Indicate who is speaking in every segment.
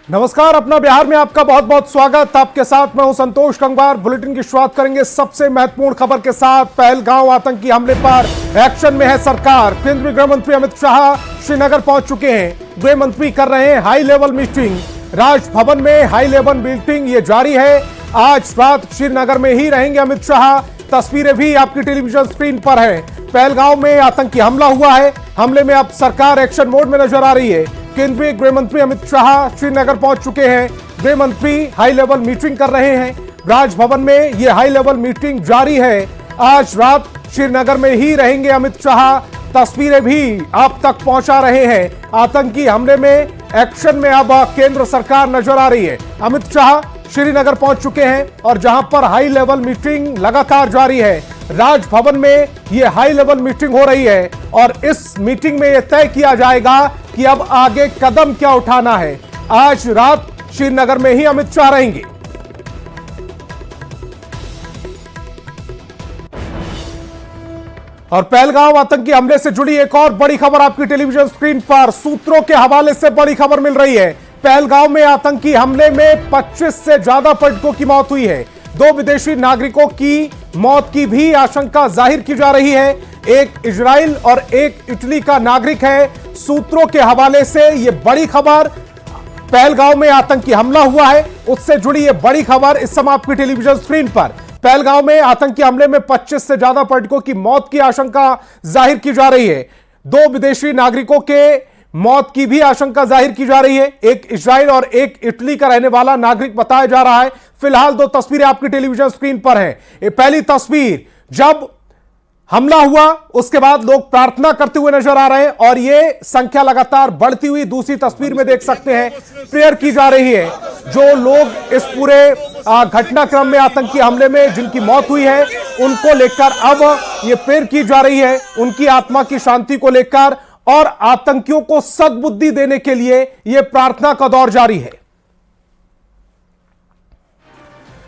Speaker 1: नमस्कार, अपना बिहार में आपका बहुत बहुत स्वागत। आपके साथ मैं हूं संतोष गंगवार। बुलेटिन की शुरुआत करेंगे सबसे महत्वपूर्ण खबर के साथ। पहलगांव आतंकी हमले पर एक्शन में है सरकार। केंद्रीय गृह मंत्री अमित शाह श्रीनगर पहुंच चुके हैं। गृह मंत्री कर रहे हैं हाई लेवल मीटिंग। राजभवन में हाई लेवल मीटिंग ये जारी है। आज रात श्रीनगर में ही रहेंगे अमित शाह। तस्वीरें भी आपकी टेलीविजन स्क्रीन पर है। पहलगांव में आतंकी हमला हुआ है। हमले में अब सरकार एक्शन मोड में नजर आ रही है। केंद्रीय गृह मंत्री अमित शाह श्रीनगर पहुंच चुके हैं। गृह मंत्री हाई लेवल मीटिंग कर रहे हैं। राजभवन में यह हाई लेवल मीटिंग जारी है। आज रात श्रीनगर में ही रहेंगे अमित शाह। तस्वीरें भी आप तक पहुंचा रहे हैं। आतंकी हमले में एक्शन में अब केंद्र सरकार नजर आ रही है। अमित शाह श्रीनगर पहुंच चुके हैं और जहां पर हाई लेवल मीटिंग लगातार जारी है। राजभवन में यह हाई लेवल मीटिंग हो रही है और इस मीटिंग में यह तय किया जाएगा कि अब आगे कदम क्या उठाना है। आज रात श्रीनगर में ही अमित शाह रहेंगे। और पहलगांव आतंकी हमले से जुड़ी एक और बड़ी खबर आपकी टेलीविजन स्क्रीन पर। सूत्रों के हवाले से बड़ी खबर मिल रही है। पहलगांव में आतंकी हमले में 25 से ज्यादा पर्यटकों की मौत हुई है। 2 विदेशी नागरिकों की मौत की भी आशंका जाहिर की जा रही है। एक इजराइल और एक इटली का नागरिक है। सूत्रों के हवाले से यह बड़ी खबर, पहलगांव में आतंकी हमला हुआ है उससे जुड़ी यह बड़ी खबर इस समय आपकी टेलीविजन स्क्रीन पर। पहलगांव में आतंकी हमले में 25 से ज्यादा पर्यटकों की मौत की आशंका जाहिर की जा रही है। 2 विदेशी नागरिकों के मौत की भी आशंका जाहिर की जा रही है। एक इजराइल और एक इटली का रहने वाला नागरिक बताया जा रहा है। फिलहाल 2 तस्वीरें आपकी टेलीविजन स्क्रीन पर हैं। ये पहली तस्वीर, जब हमला हुआ उसके बाद लोग प्रार्थना करते हुए नजर आ रहे हैं और ये संख्या लगातार बढ़ती हुई दूसरी तस्वीर में देख सकते हैं। प्रेयर की जा रही है। जो लोग इस पूरे घटनाक्रम में आतंकी हमले में जिनकी मौत हुई है उनको लेकर अब ये प्रेयर की जा रही है, उनकी आत्मा की शांति को लेकर और आतंकियों को सद्बुद्धि देने के लिए यह प्रार्थना का दौर जारी है।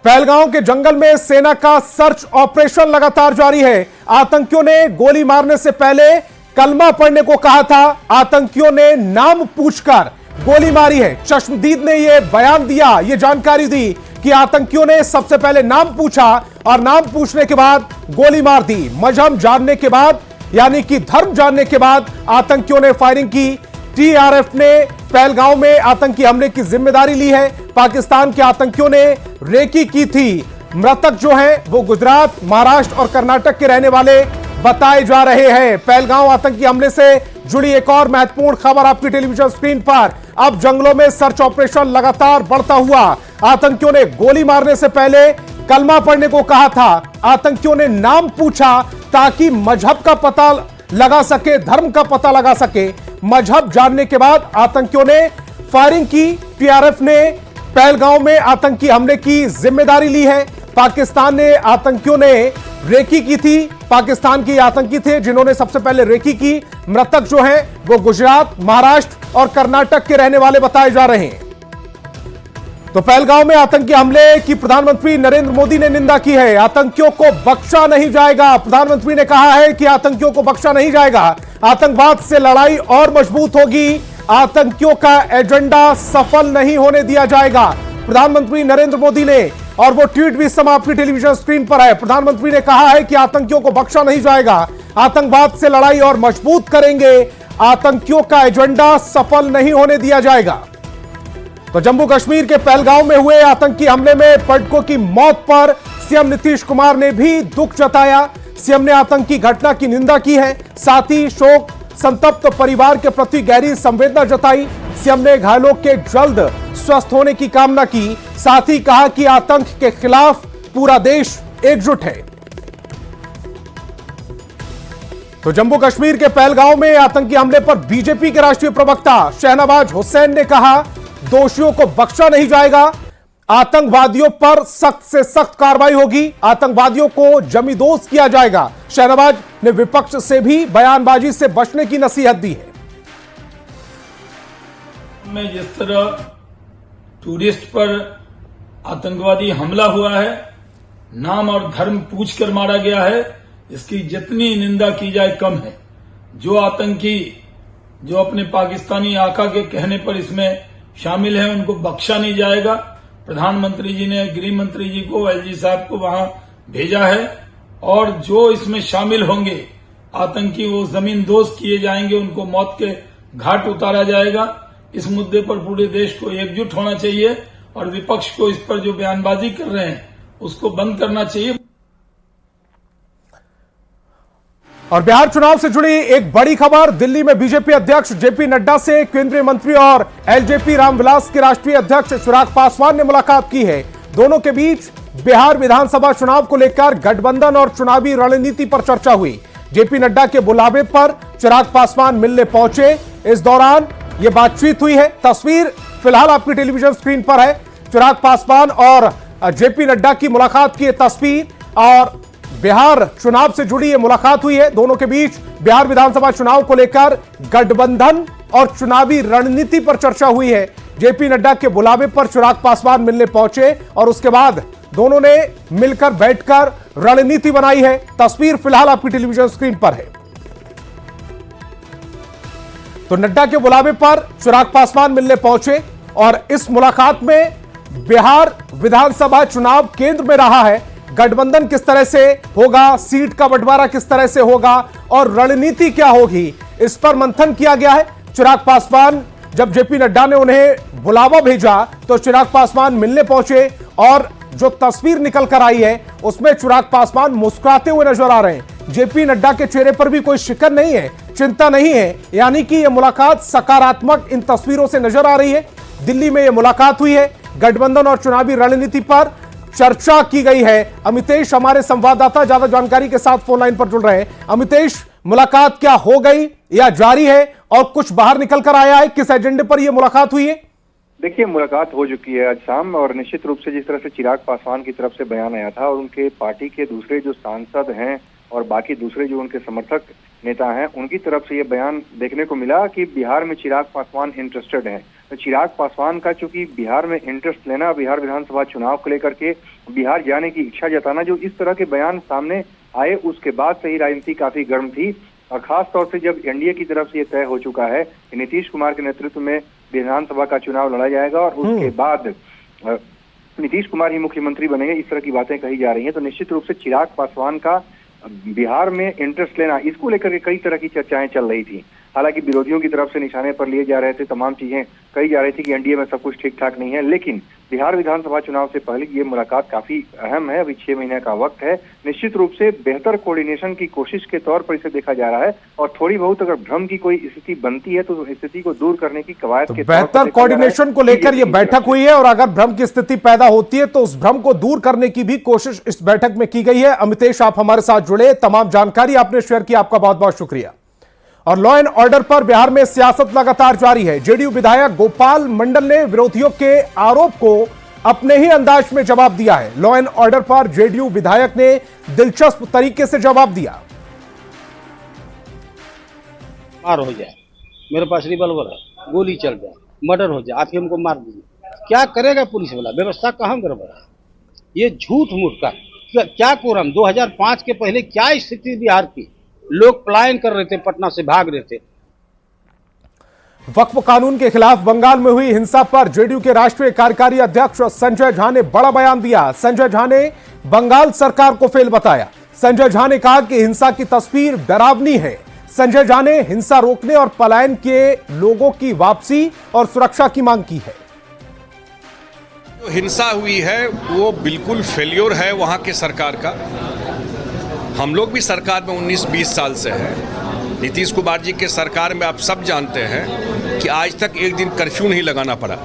Speaker 1: पहलगांव के जंगल में सेना का सर्च ऑपरेशन लगातार जारी है। आतंकियों ने गोली मारने से पहले कलमा पढ़ने को कहा था। आतंकियों ने नाम पूछकर गोली मारी है। चश्मदीद ने यह बयान दिया, यह जानकारी दी कि आतंकियों ने सबसे पहले नाम पूछा और नाम पूछने के बाद गोली मार दी। मजहब जानने के बाद, यानी कि धर्म जानने के बाद आतंकियों ने फायरिंग की। टीआरएफ ने पहलगांव में आतंकी हमले की जिम्मेदारी ली है। पाकिस्तान के आतंकियों ने रेकी की थी। मृतक जो हैं वो गुजरात, महाराष्ट्र और कर्नाटक के रहने वाले बताए जा रहे हैं। पहलगांव आतंकी हमले से जुड़ी एक और महत्वपूर्ण खबर आपकी टेलीविजन स्क्रीन पर। अब जंगलों में सर्च ऑपरेशन लगातार बढ़ता हुआ। आतंकियों ने गोली मारने से पहले कलमा पढ़ने को कहा था। आतंकियों ने नाम पूछा ताकि मजहब का पता लगा सके, धर्म का पता लगा सके। मजहब जानने के बाद आतंकियों ने फायरिंग की। टीआरएफ ने पहलगांव में आतंकी हमले की जिम्मेदारी ली है। पाकिस्तान ने आतंकियों ने रेकी की थी। पाकिस्तान के आतंकी थे जिन्होंने सबसे पहले रेकी की। मृतक जो हैं वो गुजरात, महाराष्ट्र और कर्नाटक के रहने वाले बताए जा रहे हैं। तो पहलगांव में आतंकी हमले की प्रधानमंत्री नरेंद्र मोदी ने निंदा की है। आतंकियों को बख्शा नहीं जाएगा। प्रधानमंत्री ने कहा है कि आतंकियों को बख्शा नहीं जाएगा। आतंकवाद से लड़ाई और मजबूत होगी। आतंकियों का एजेंडा सफल नहीं होने दिया जाएगा। प्रधानमंत्री नरेंद्र मोदी ने, और वो ट्वीट भी इस समय आपकी टेलीविजन स्क्रीन पर है। प्रधानमंत्री ने कहा है कि आतंकियों को बख्शा नहीं जाएगा। आतंकवाद से लड़ाई और मजबूत करेंगे। आतंकियों का एजेंडा सफल नहीं होने दिया जाएगा। तो जम्मू कश्मीर के पहलगांव में हुए आतंकी हमले में पर्यटकों की मौत पर सीएम नीतीश कुमार ने भी दुख जताया। सीएम ने आतंकी घटना की निंदा की है। साथ ही शोक संतप्त परिवार के प्रति गहरी संवेदना जताई। सीएम ने घायलों के जल्द स्वस्थ होने की कामना की। साथ ही कहा कि आतंक के खिलाफ पूरा देश एकजुट है। तो जम्मू कश्मीर के पहलगांव में आतंकी हमले पर बीजेपी के राष्ट्रीय प्रवक्ता शहनवाज हुसैन ने कहा, दोषियों को बख्शा नहीं जाएगा। आतंकवादियों पर सख्त से सख्त कार्रवाई होगी। आतंकवादियों को जमींदोज किया जाएगा। शहनवाज ने विपक्ष से भी बयानबाजी से बचने की नसीहत दी है।
Speaker 2: में जिस तरह टूरिस्ट पर आतंकवादी हमला हुआ है, नाम और धर्म पूछकर मारा गया है, इसकी जितनी निंदा की जाए कम है। जो आतंकी जो अपने पाकिस्तानी आका के कहने पर इसमें शामिल हैं उनको बख्शा नहीं जाएगा। प्रधानमंत्री जी ने गृह मंत्री जी को, एलजी साहब को वहां भेजा है और जो इसमें शामिल होंगे आतंकी, वो जमींदोज किए जाएंगे, उनको मौत के घाट उतारा जाएगा। इस मुद्दे पर पूरे देश को एकजुट होना चाहिए और विपक्ष को इस पर जो बयानबाजी कर रहे हैं उसको बंद करना चाहिए।
Speaker 1: और बिहार चुनाव से जुड़ी एक बड़ी खबर, दिल्ली में बीजेपी अध्यक्ष जेपी नड्डा से केंद्रीय मंत्री और एलजेपी रामविलास के राष्ट्रीय अध्यक्ष चिराग पासवान ने मुलाकात की है। दोनों के बीच बिहार विधानसभा चुनाव को लेकर गठबंधन और चुनावी रणनीति पर चर्चा हुई। जेपी नड्डा के बुलावे पर चिराग पासवान मिलने पहुंचे। इस दौरान यह बातचीत हुई है। तस्वीर फिलहाल आपकी टेलीविजन स्क्रीन पर है। चिराग पासवान और जेपी नड्डा की मुलाकात की तस्वीर और बिहार चुनाव से जुड़ी यह मुलाकात हुई है। दोनों के बीच बिहार विधानसभा चुनाव को लेकर गठबंधन और चुनावी रणनीति पर चर्चा हुई है। जेपी नड्डा के बुलावे पर चिराग पासवान मिलने पहुंचे और उसके बाद दोनों ने मिलकर बैठकर रणनीति बनाई है। तस्वीर फिलहाल आपकी टेलीविजन स्क्रीन पर है। तो नड्डा के बुलावे पर चिराग पासवान मिलने पहुंचे और इस मुलाकात में बिहार विधानसभा चुनाव केंद्र में रहा है। गठबंधन किस तरह से होगा, सीट का बंटवारा किस तरह से होगा और रणनीति क्या होगी, इस पर मंथन किया गया है। चिराग पासवान, जब जेपी नड्डा ने उन्हें बुलावा भेजा तो चिराग पासवान मिलने पहुंचे और जो तस्वीर निकल कर आई है उसमें चिराग पासवान मुस्कुराते हुए नजर आ रहे हैं। जेपी नड्डा के चेहरे पर भी कोई शिकन नहीं है, चिंता नहीं है, यानी कि यह मुलाकात सकारात्मक इन तस्वीरों से नजर आ रही है। दिल्ली में यह मुलाकात हुई है। गठबंधन और चुनावी रणनीति पर चर्चा की गई है। अमितेश हमारे संवाददाता ज्यादा जानकारी के साथ फोन लाइन पर जुड़ रहे हैं। अमितेश, मुलाकात क्या हो गई या जारी है और कुछ बाहर निकल कर आया है? किस एजेंडे पर यह मुलाकात हुई है?
Speaker 3: देखिए, मुलाकात हो चुकी है आज शाम और निश्चित रूप से जिस तरह से चिराग पासवान की तरफ से बयान आया था और उनके पार्टी के दूसरे जो सांसद हैं और बाकी दूसरे जो उनके समर्थक नेता हैं उनकी तरफ से ये बयान देखने को मिला कि बिहार में चिराग पासवान इंटरेस्टेड हैं। तो चिराग पासवान का चूंकि बिहार में इंटरेस्ट लेना, बिहार विधानसभा चुनाव को लेकर के बिहार जाने की इच्छा जताना, जो इस तरह के बयान सामने आए उसके बाद से ही राजनीति काफी गर्म थी। और खास तौर से जब एनडीए की तरफ से ये तय हो चुका है कि नीतीश कुमार के नेतृत्व में विधानसभा का चुनाव लड़ा जाएगा और उसके बाद नीतीश कुमार ही मुख्यमंत्री बनेंगे, इस तरह की बातें कही जा रही हैं। तो निश्चित रूप से चिराग पासवान का बिहार में इंटरेस्ट लेना, इसको लेकर के कई तरह की चर्चाएं चल रही थी। हालांकि विरोधियों की तरफ से निशाने पर लिए जा रहे थे, तमाम चीजें कही जा रही थी कि एनडीए में सब कुछ ठीक ठाक नहीं है, लेकिन बिहार विधानसभा चुनाव से पहले ये मुलाकात काफी अहम है। अभी 6 महीने का वक्त है। निश्चित रूप से बेहतर कोऑर्डिनेशन की कोशिश के तौर पर इसे देखा जा रहा है और थोड़ी बहुत अगर भ्रम की कोई स्थिति बनती है तो स्थिति को दूर करने की कवायद के
Speaker 1: बेहतर कोऑर्डिनेशन को लेकर यह बैठक हुई है और अगर भ्रम की स्थिति पैदा होती है तो उस भ्रम को दूर करने की भी कोशिश इस बैठक में की गई है। अमितेश, आप हमारे साथ जुड़े, तमाम जानकारी आपने शेयर की, आपका बहुत बहुत शुक्रिया। और लॉ एंड ऑर्डर पर बिहार में सियासत लगातार जारी है। जेडीयू विधायक गोपाल मंडल ने विरोधियों के आरोप को अपने ही अंदाज में जवाब दिया है। लॉ एंड ऑर्डर पर जेडीयू विधायक ने दिलचस्प तरीके से जवाब दिया।
Speaker 4: मार हो जाए, मेरे पास रिवॉल्वर है, गोली चल जाए, मर्डर हो जाए, आके हमको मार दीजिए, क्या करेगा पुलिस वाला? व्यवस्था कहाँ गड़बड़ है? ये झूठ मूठ का क्या कोरम? 2005 के पहले क्या स्थिति बिहार की? लोग पलायन कर रहे थे, पटना से भाग रहे थे।
Speaker 1: वक्फ कानून के खिलाफ बंगाल में हुई हिंसा पर जेडीयू के राष्ट्रीय कार्यकारी अध्यक्ष संजय झा ने बड़ा बयान दिया। संजय झा ने बंगाल सरकार को फेल बताया। संजय झा ने कहा कि हिंसा की तस्वीर डरावनी है। संजय झा ने हिंसा रोकने और पलायन के लोगों की वापसी और सुरक्षा की मांग की है।
Speaker 5: जो हिंसा हुई है वो बिल्कुल फेल्योर है वहां के सरकार का। हम लोग भी सरकार में 19-20 साल से हैं। नीतीश कुमार जी के सरकार में आप सब जानते हैं कि आज तक एक दिन कर्फ्यू नहीं लगाना पड़ा।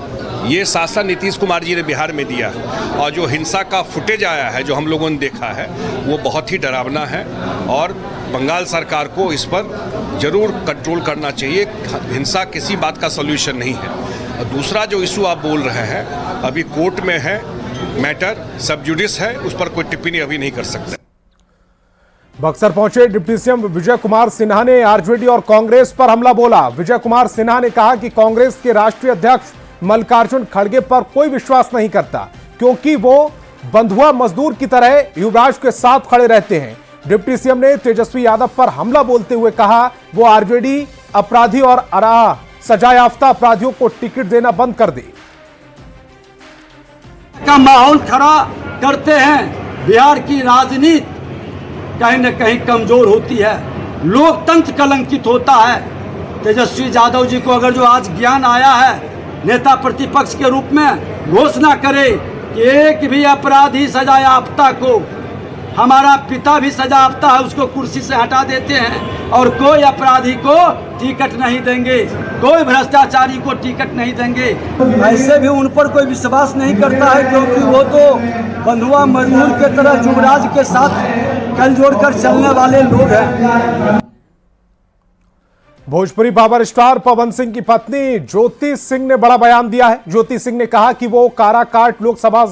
Speaker 5: ये शासन नीतीश कुमार जी ने बिहार में दिया और जो हिंसा का फुटेज आया है, जो हम लोगों ने देखा है, वो बहुत ही डरावना है और बंगाल सरकार को इस पर जरूर कंट्रोल करना चाहिए। हिंसा किसी बात का सॉल्यूशन नहीं है। और दूसरा जो इशू आप बोल रहे हैं, अभी कोर्ट में है मैटर, सब जुडिस है, उस पर कोई टिप्पणी अभी नहीं कर सकते।
Speaker 1: बक्सर पहुंचे डिप्टी सीएम विजय कुमार सिन्हा ने आरजेडी और कांग्रेस पर हमला बोला। विजय कुमार सिन्हा ने कहा कि कांग्रेस के राष्ट्रीय अध्यक्ष मल्लिकार्जुन खड़गे पर कोई विश्वास नहीं करता क्योंकि वो बंधुआ मजदूर की तरह युवराज के साथ खड़े रहते हैं। डिप्टी सीएम ने तेजस्वी यादव पर हमला बोलते हुए कहा वो आरजेडी अपराधी और सजायाफ्ता अपराधियों को टिकट देना बंद कर दे।
Speaker 6: का माहौल खड़ा करते हैं। बिहार की राजनीति कहीं न कहीं कमजोर होती है, लोकतंत्र कलंकित होता है। तेजस्वी यादव जी को अगर जो आज ज्ञान आया है, नेता प्रतिपक्ष के रूप में घोषणा करे कि एक भी अपराधी सजायाफ्ता को, हमारा पिता भी सजायाफ्ता है, उसको कुर्सी से हटा देते हैं और कोई अपराधी को टिकट नहीं देंगे, कोई भ्रष्टाचारी को टिकट नहीं देंगे। ऐसे भी उन पर कोई विश्वास नहीं करता है, क्योंकि वो तो बंधुआ मजदूर के तरह युवराज के साथ कल जोड़कर चलने वाले लोग हैं।
Speaker 1: भोजपुरी पावर स्टार पवन सिंह की पत्नी ज्योति सिंह ने बड़ा बयान दिया है। ज्योति सिंह ने कहा कि वो काराकाट लोकसभा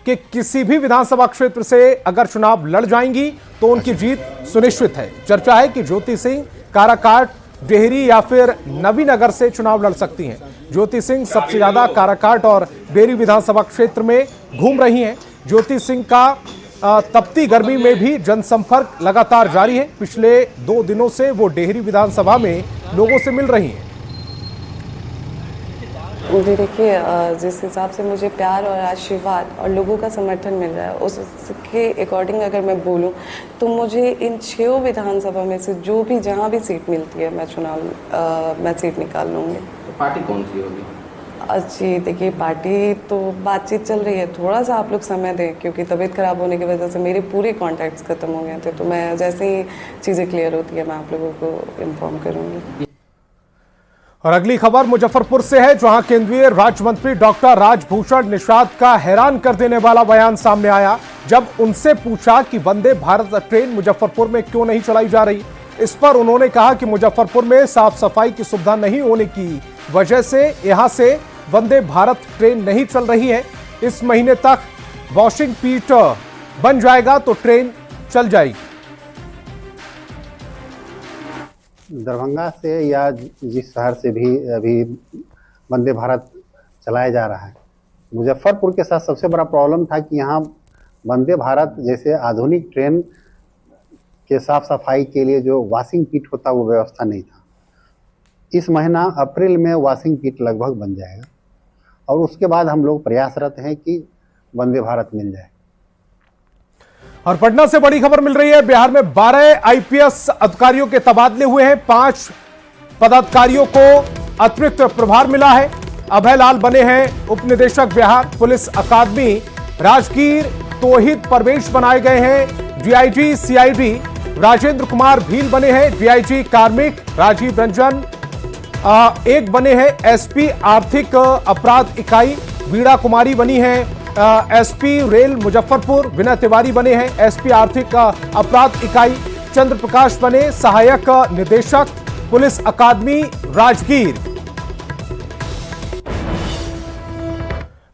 Speaker 1: के किसी भी विधानसभा क्षेत्र से अगर चुनाव लड़ जाएंगी तो उनकी जीत सुनिश्चित है। चर्चा है कि ज्योति सिंह काराकाट, डेहरी या फिर नवीनगर से चुनाव लड़ सकती हैं। ज्योति सिंह सबसे ज्यादा काराकाट और डेहरी विधानसभा क्षेत्र में घूम रही हैं। ज्योति सिंह का तपती गर्मी में भी जनसंपर्क लगातार जारी है। पिछले 2 दिनों से वो डेहरी विधानसभा में लोगों से मिल रही हैं।
Speaker 7: जी देखिए, जिस हिसाब से मुझे प्यार और आशीर्वाद और लोगों का समर्थन मिल रहा है, उसके अकॉर्डिंग अगर मैं बोलूं तो मुझे इन 6 विधानसभा में से जो भी जहां भी सीट मिलती है मैं सीट निकाल लूँगी।
Speaker 8: तो पार्टी कौन सी होगी?
Speaker 7: जी देखिए, पार्टी तो बातचीत चल रही है, थोड़ा सा आप लोग समय दें, क्योंकि तबीयत खराब होने की वजह से मेरे पूरे कॉन्टैक्ट्स खत्म हो गए थे। तो मैं जैसे ही चीज़ें क्लियर होती है मैं आप लोगों को इन्फॉर्म करूँगी।
Speaker 1: और अगली खबर मुजफ्फरपुर से है, जहां केंद्रीय राज्य मंत्री डॉक्टर राजभूषण निषाद का हैरान कर देने वाला बयान सामने आया, जब उनसे पूछा कि वंदे भारत ट्रेन मुजफ्फरपुर में क्यों नहीं चलाई जा रही। इस पर उन्होंने कहा कि मुजफ्फरपुर में साफ सफाई की सुविधा नहीं होने की वजह से यहां से वंदे भारत ट्रेन नहीं चल रही है। इस महीने तक वॉशिंग पीट बन जाएगा तो ट्रेन चल जाएगी।
Speaker 9: दरभंगा से या जिस शहर से भी अभी वंदे भारत चलाया जा रहा है, मुजफ्फरपुर के साथ सबसे बड़ा प्रॉब्लम था कि यहाँ वंदे भारत जैसे आधुनिक ट्रेन के साफ सफाई के लिए जो वॉशिंग पिट होता वो व्यवस्था नहीं था। इस महीना अप्रैल में वॉशिंग पिट लगभग बन जाएगा और उसके बाद हम लोग प्रयासरत हैं कि वंदे भारत मिल जाए।
Speaker 1: और पटना से बड़ी खबर मिल रही है, बिहार में 12 आईपीएस अधिकारियों के तबादले हुए हैं। 5 पदाधिकारियों को अतिरिक्त प्रभार मिला है। अभय लाल बने हैं उप निदेशक बिहार पुलिस अकादमी। राजगीर तोहिद परवेश बनाए गए हैं डीआईजी सीआईडी। राजेंद्र कुमार भील बने हैं डीआईजी कार्मिक। राजीव रंजन एक बने हैं एसपी आर्थिक अपराध इकाई। वीणा कुमारी बनी है एसपी रेल मुजफ्फरपुर। विनय तिवारी बने हैं एसपी आर्थिक अपराध इकाई। चंद्र प्रकाश बने सहायक निदेशक पुलिस अकादमी राजगीर।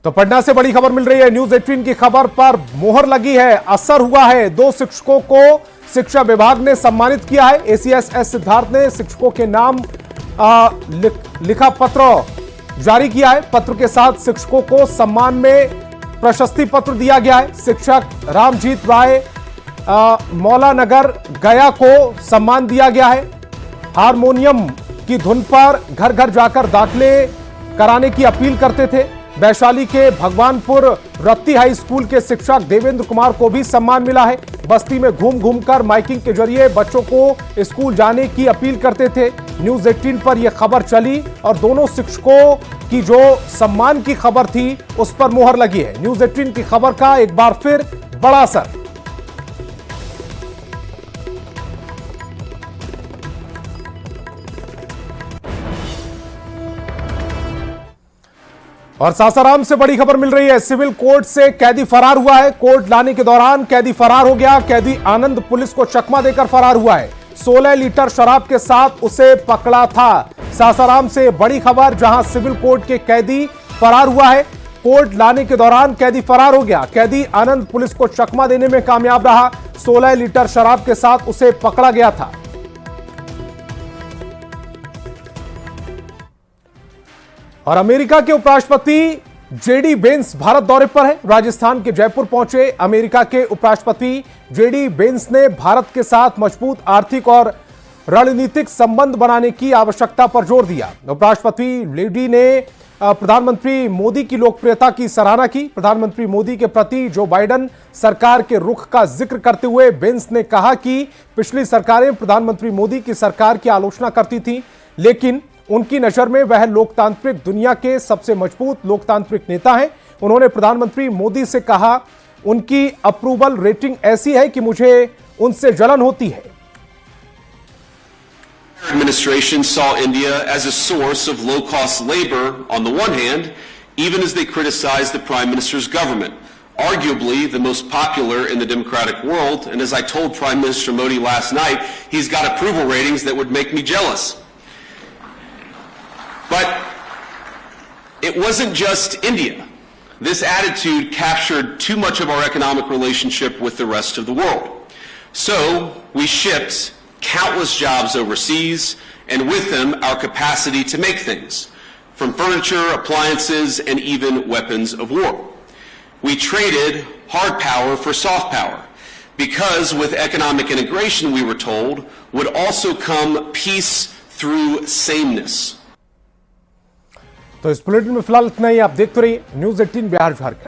Speaker 1: तो पटना से बड़ी खबर मिल रही है, न्यूज 18 की खबर पर मोहर लगी है, असर हुआ है। 2 शिक्षकों को शिक्षा विभाग ने सम्मानित किया है। एसीएस सिद्धार्थ ने शिक्षकों के नाम लिखा पत्र जारी किया है। पत्र के साथ शिक्षकों को सम्मान में प्रशस्ति पत्र दिया गया है। शिक्षक रामजीत राय मौलानगर गया को सम्मान दिया गया है। हारमोनियम की धुन पर घर घर जाकर दाखिले कराने की अपील करते थे। वैशाली के भगवानपुर रत्ती हाई स्कूल के शिक्षक देवेंद्र कुमार को भी सम्मान मिला है। बस्ती में घूम घूमकर माइकिंग के जरिए बच्चों को स्कूल जाने की अपील करते थे। न्यूज 18 पर यह खबर चली और दोनों शिक्षकों की जो सम्मान की खबर थी उस पर मोहर लगी है। न्यूज 18 की खबर का एक बार फिर बड़ा असर। और सासाराम से बड़ी खबर मिल रही है, सिविल कोर्ट से कैदी फरार हुआ है। कोर्ट लाने के दौरान कैदी फरार हो गया। कैदी आनंद पुलिस को चकमा देकर फरार हुआ है। 16 लीटर शराब के साथ उसे पकड़ा था। सासाराम से बड़ी खबर, जहां सिविल कोर्ट के कैदी फरार हुआ है। कोर्ट लाने के दौरान कैदी फरार हो गया। कैदी आनंद पुलिस को चकमा देने में कामयाब रहा। 16 लीटर शराब के साथ उसे पकड़ा गया था। और अमेरिका के उपराष्ट्रपति जेडी वेंस भारत दौरे पर है। राजस्थान के जयपुर पहुंचे अमेरिका के उपराष्ट्रपति जेडी वेंस ने भारत के साथ मजबूत आर्थिक और रणनीतिक संबंध बनाने की आवश्यकता पर जोर दिया। उपराष्ट्रपति लेडी ने प्रधानमंत्री मोदी की लोकप्रियता की सराहना की। प्रधानमंत्री मोदी के प्रति जो बाइडेन सरकार के रुख का जिक्र करते हुए बेंस ने कहा कि पिछली सरकारें प्रधानमंत्री मोदी की सरकार की आलोचना करती थीं, लेकिन उनकी नजर में वह लोकतांत्रिक दुनिया के सबसे मजबूत लोकतांत्रिक नेता हैं। उन्होंने प्रधानमंत्री मोदी से कहा, उनकी अप्रूवल रेटिंग ऐसी है कि मुझे उनसे जलन होती है।
Speaker 8: Administration saw India as a source of low-cost labor on the one hand, even as they criticized the Prime Minister's government, arguably the most popular in the democratic world. And as I told Prime Minister Modi last night, he's got approval ratings that would make me jealous. But it wasn't just India. This attitude captured too much of our economic relationship with the rest of the world. So we shipped countless jobs overseas, and with them our capacity to make things, from furniture, appliances, and even weapons of war. We traded hard power for soft power, because with economic integration, we were told, would also come peace through sameness.
Speaker 1: तो इस bulletin में फिलहाल इतना ही। आप देखते रहिए news 18 Bihar Jharkhand.